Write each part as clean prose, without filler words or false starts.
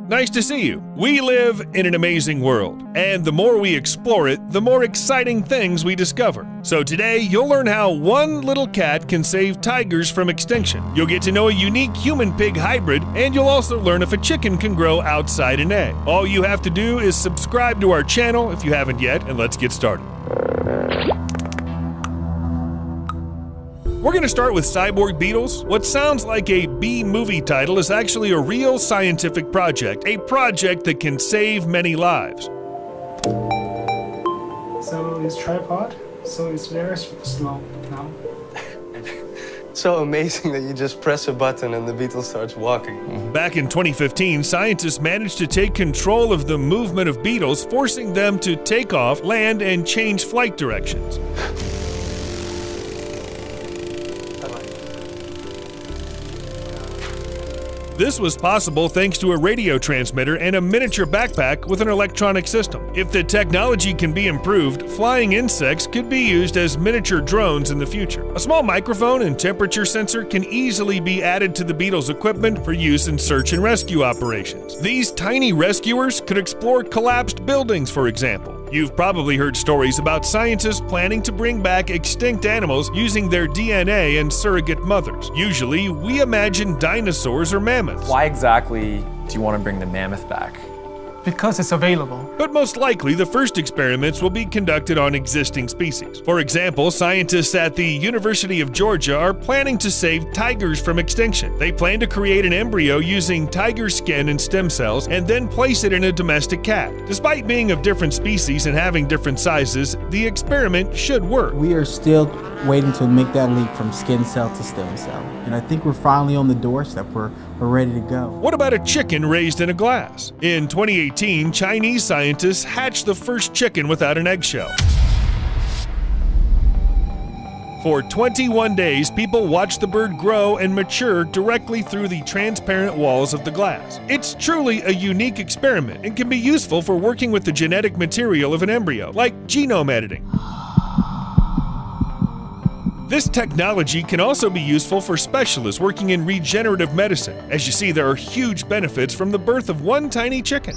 Nice to see you. We live in an amazing world, and the more we explore it, the more exciting things we discover. So today, you'll learn how one little cat can save tigers from extinction. You'll get to know a unique human-pig hybrid, and you'll also learn if a chicken can grow outside an egg. All you have to do is subscribe to our channel if you haven't yet, and let's get started. We're going to start with cyborg beetles. What sounds like a B-movie title is actually a real scientific project, a project that can save many lives. So it's tripod, so it's very slow now. So amazing that you just press a button and the beetle starts walking. Back in 2015, scientists managed to take control of the movement of beetles, forcing them to take off, land, and change flight directions. This was possible thanks to a radio transmitter and a miniature backpack with an electronic system. If the technology can be improved, flying insects could be used as miniature drones in the future. A small microphone and temperature sensor can easily be added to the beetle's equipment for use in search and rescue operations. These tiny rescuers could explore collapsed buildings, for example. You've probably heard stories about scientists planning to bring back extinct animals using their DNA and surrogate mothers. Usually, we imagine dinosaurs or mammoths. Why exactly do you want to bring the mammoth back? Because it's available. But most likely, the first experiments will be conducted on existing species. For example, scientists at the University of Georgia are planning to save tigers from extinction. They plan to create an embryo using tiger skin and stem cells and then place it in a domestic cat. Despite being of different species and having different sizes, the experiment should work. We are still waiting to make that leap from skin cell to stem cell. And I think we're finally on the doorstep. We're ready to go. What about a chicken raised in a glass? In 2018, Chinese scientists hatched the first chicken without an eggshell. For 21 days, people watched the bird grow and mature directly through the transparent walls of the glass. It's truly a unique experiment and can be useful for working with the genetic material of an embryo, like genome editing. This technology can also be useful for specialists working in regenerative medicine. As you see, there are huge benefits from the birth of one tiny chicken.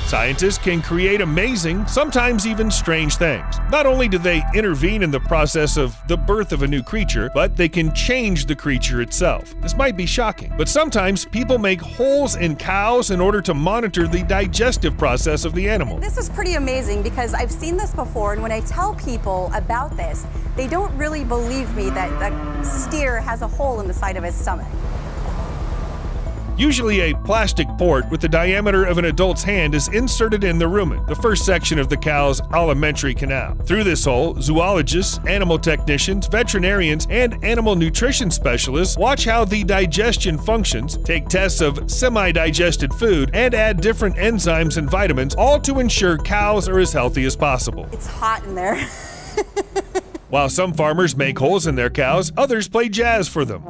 Scientists can create amazing, sometimes even strange things. Not only do they intervene in the process of the birth of a new creature, but they can change the creature itself. This might be shocking, but sometimes people make holes in cows in order to monitor the digestive process of the animal. This is pretty amazing because I've seen this before, and when I tell people about this, they don't really believe me that a steer has a hole in the side of his stomach. Usually a plastic port with the diameter of an adult's hand is inserted in the rumen, the first section of the cow's alimentary canal. Through this hole, zoologists, animal technicians, veterinarians, and animal nutrition specialists watch how the digestion functions, take tests of semi-digested food, and add different enzymes and vitamins, all to ensure cows are as healthy as possible. It's hot in there. While some farmers make holes in their cows, others play jazz for them.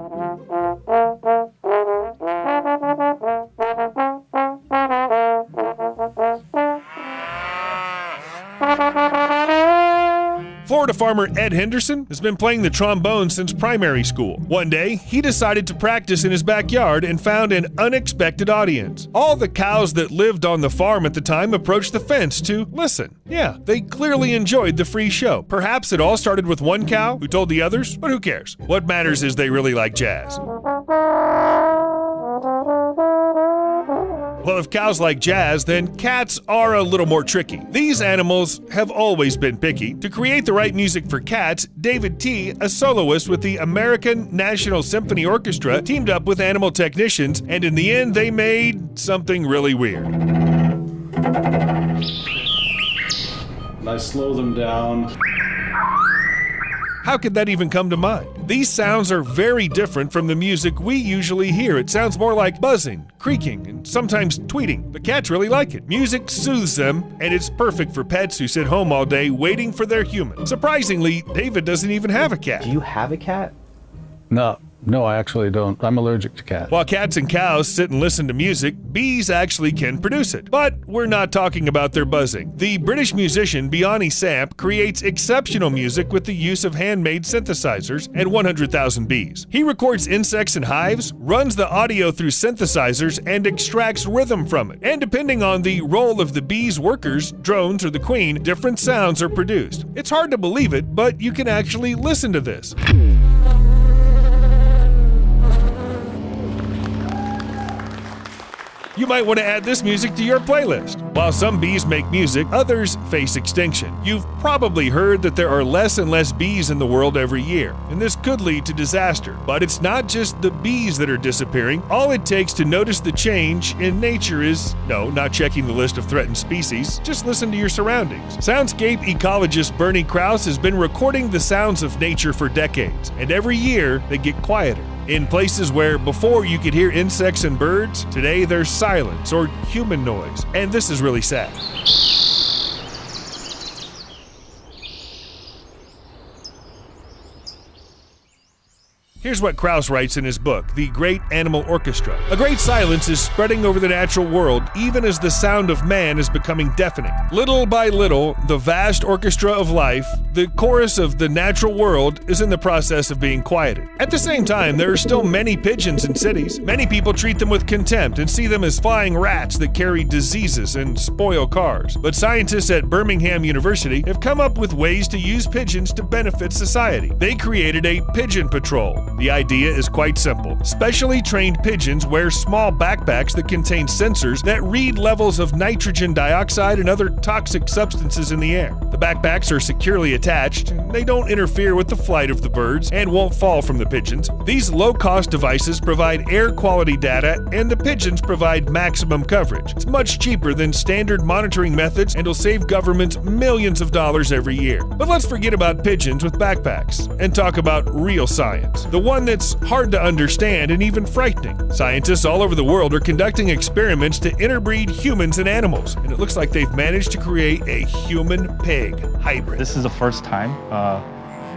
Florida farmer Ed Henderson has been playing the trombone since primary school. One day, he decided to practice in his backyard and found an unexpected audience. All the cows that lived on the farm at the time approached the fence to listen. Yeah, they clearly enjoyed the free show. Perhaps it all started with one cow who told the others, but who cares? What matters is they really like jazz. Well, if cows like jazz, then cats are a little more tricky. These animals have always been picky. To create the right music for cats, David T., a soloist with the American National Symphony Orchestra, teamed up with animal technicians, and in the end, they made something really weird. And I slow them down. How could that even come to mind? These sounds are very different from the music we usually hear. It sounds more like buzzing, creaking, and sometimes tweeting. The cats really like it. Music soothes them, and it's perfect for pets who sit home all day waiting for their human. Surprisingly, David doesn't even have a cat. Do you have a cat? No, No, I actually don't. I'm allergic to cats. While cats and cows sit and listen to music, bees actually can produce it. But we're not talking about their buzzing. The British musician Bean Wicket creates exceptional music with the use of handmade synthesizers and 100,000 bees. He records insects in hives, runs the audio through synthesizers, and extracts rhythm from it. And depending on the role of the bees' workers, drones, or the queen, different sounds are produced. It's hard to believe it, but you can actually listen to this. You might want to add this music to your playlist. While some bees make music, others face extinction. You've probably heard that there are less and less bees in the world every year, and this could lead to disaster. But it's not just the bees that are disappearing. All it takes to notice the change in nature is, no, not checking the list of threatened species, just listen to your surroundings. Soundscape ecologist Bernie Krause has been recording the sounds of nature for decades, and every year they get quieter. In places where before you could hear insects and birds, today there's silence or human noise, and this is really sad. Here's what Krause writes in his book, The Great Animal Orchestra. A great silence is spreading over the natural world, even as the sound of man is becoming deafening. Little by little, the vast orchestra of life, the chorus of the natural world, is in the process of being quieted. At the same time, there are still many pigeons in cities. Many people treat them with contempt and see them as flying rats that carry diseases and spoil cars. But scientists at Birmingham University have come up with ways to use pigeons to benefit society. They created a pigeon patrol. The idea is quite simple. Specially trained pigeons wear small backpacks that contain sensors that read levels of nitrogen dioxide and other toxic substances in the air. The backpacks are securely attached, and they don't interfere with the flight of the birds and won't fall from the pigeons. These low-cost devices provide air quality data, and the pigeons provide maximum coverage. It's much cheaper than standard monitoring methods and will save governments millions of dollars every year. But let's forget about pigeons with backpacks and talk about real science. The one that's hard to understand and even frightening. Scientists all over the world are conducting experiments to interbreed humans and animals, and it looks like they've managed to create a human-pig hybrid. This is the first time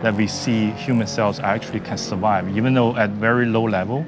that we see human cells actually can survive, even though at very low level,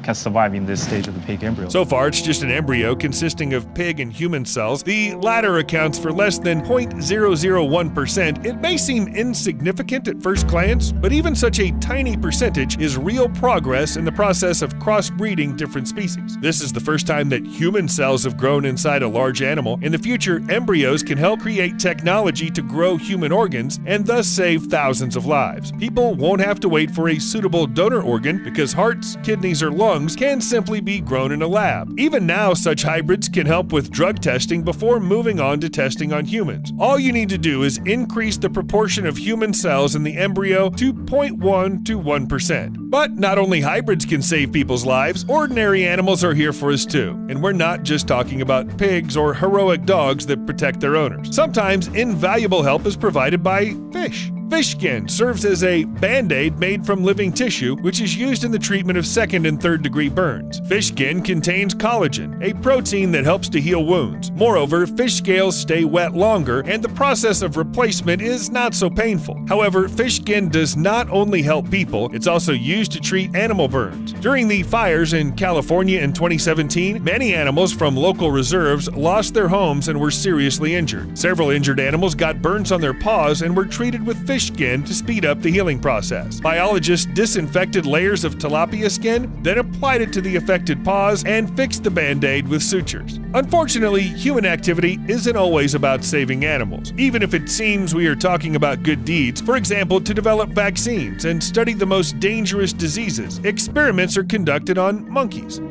can survive in this stage of the pig embryo. So far, it's just an embryo consisting of pig and human cells. The latter accounts for less than 0.001%. It may seem insignificant at first glance, but even such a tiny percentage is real progress in the process of crossbreeding different species. This is the first time that human cells have grown inside a large animal. In the future, embryos can help create technology to grow human organs and thus save thousands of lives. People won't have to wait for a suitable donor organ because hearts, kidneys, or lungs can simply be grown in a lab. Even now, such hybrids can help with drug testing before moving on to testing on humans. All you need to do is increase the proportion of human cells in the embryo to 0.1 to 1%. But not only hybrids can save people's lives, ordinary animals are here for us too. And we're not just talking about pigs or heroic dogs that protect their owners. Sometimes invaluable help is provided by fish. Fish skin serves as a band-aid made from living tissue, which is used in the treatment of second and third degree burns. Fish skin contains collagen, a protein that helps to heal wounds. Moreover, fish scales stay wet longer, and the process of replacement is not so painful. However, fish skin does not only help people, it's also used to treat animal burns. During the fires in California in 2017, many animals from local reserves lost their homes and were seriously injured. Several injured animals got burns on their paws and were treated with fish skin to speed up the healing process. Biologists disinfected layers of tilapia skin, then applied it to the affected paws and fixed the band-aid with sutures. Unfortunately, human activity isn't always about saving animals, even if it seems we are talking about good deeds. For example, to develop vaccines and study the most dangerous diseases, experiments are conducted on monkeys.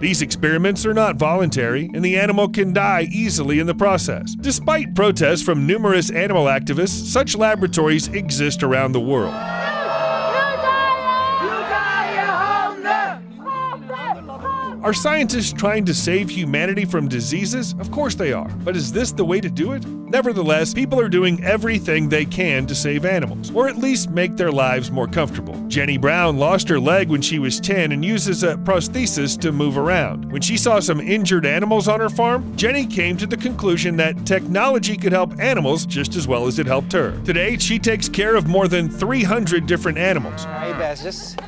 These experiments are not voluntary, and the animal can die easily in the process. Despite protests from numerous animal activists, such laboratories exist around the world. Are scientists trying to save humanity from diseases? Of course they are. But is this the way to do it? Nevertheless, people are doing everything they can to save animals, or at least make their lives more comfortable. Jenny Brown lost her leg when she was 10 and uses a prosthesis to move around. When she saw some injured animals on her farm, Jenny came to the conclusion that technology could help animals just as well as it helped her. Today, she takes care of more than 300 different animals. Hey, Bess, just...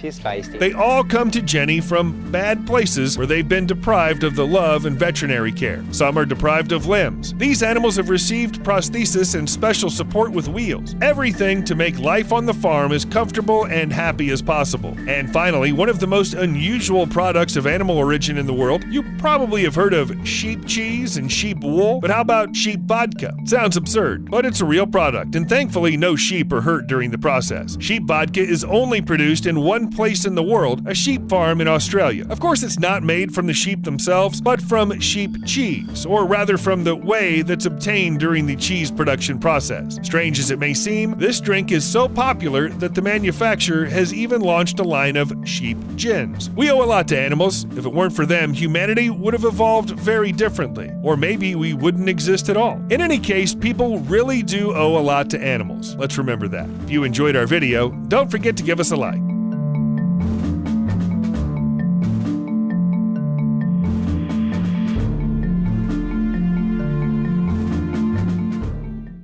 She's feisty. They all come to Jenny from bad places where they've been deprived of the love and veterinary care. Some are deprived of limbs. These animals have received prosthesis and special support with wheels. Everything to make life on the farm as comfortable and happy as possible. And finally, one of the most unusual products of animal origin in the world. You probably have heard of sheep cheese and sheep wool, but how about sheep vodka? Sounds absurd, but it's a real product, and thankfully no sheep are hurt during the process. Sheep vodka is only produced in one place in the world, a sheep farm in Australia. Of course, it's not made from the sheep themselves, but from sheep cheese, or rather from the whey that's obtained during the cheese production process. Strange as it may seem, this drink is so popular that the manufacturer has even launched a line of sheep gins. We owe a lot to animals. If it weren't for them, humanity would have evolved very differently, or maybe we wouldn't exist at all. In any case, people really do owe a lot to animals. Let's remember that. If you enjoyed our video, don't forget to give us a like.